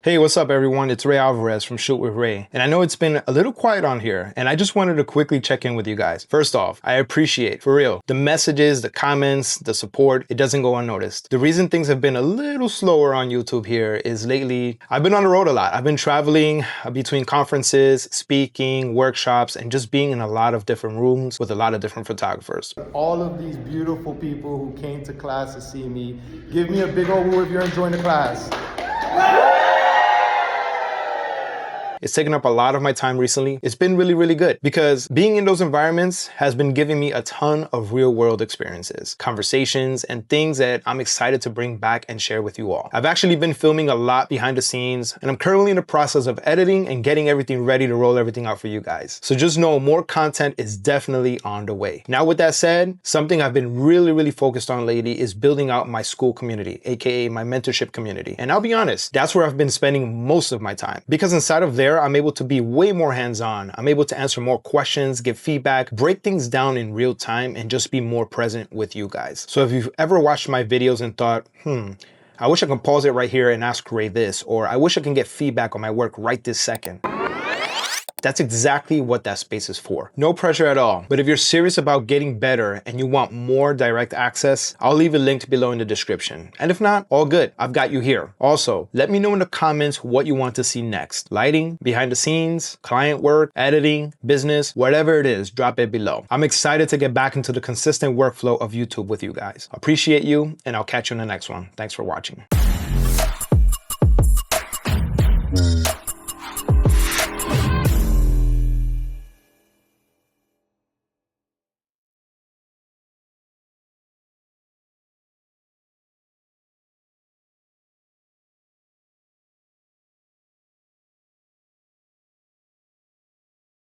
Hey, what's up everyone? It's Ray Alvarez from Shoot with Ray. And I know it's been a little quiet on here, and I just wanted to quickly check in with you guys. First off, I appreciate, for real, the messages, the comments, the support. It doesn't go unnoticed. The reason things have been a little slower on YouTube here is lately, I've been on the road a lot. I've been traveling between conferences, speaking, workshops, and just being in a lot of different rooms with a lot of different photographers. All of these beautiful people who came to class to see me, give me a big old woo if you're enjoying the class. It's taken up a lot of my time recently. It's been really good because being in those environments has been giving me a ton of real world experiences, conversations, and things that I'm excited to bring back and share with you all. I've actually been filming a lot behind the scenes, and I'm currently in the process of editing and getting everything ready to roll everything out for you guys. So just know more content is definitely on the way. Now with that said, something I've been really focused on lately is building out my school community, aka my mentorship community. And I'll be honest, that's where I've been spending most of my time, because inside of there, I'm able to be way more hands-on. I'm able to answer more questions, give feedback, break things down in real time, and just be more present with you guys. So if you've ever watched my videos and thought, I wish I could pause it right here and ask Ray this, or I wish I can get feedback on my work right this second, that's exactly what that space is for. No pressure at all. But if you're serious about getting better and you want more direct access, I'll leave a link below in the description. And if not, all good. I've got you here. Also, let me know in the comments what you want to see next. Lighting, behind the scenes, client work, editing, business, whatever it is, drop it below. I'm excited to get back into the consistent workflow of YouTube with you guys. Appreciate you, and I'll catch you in the next one. Thanks for watching.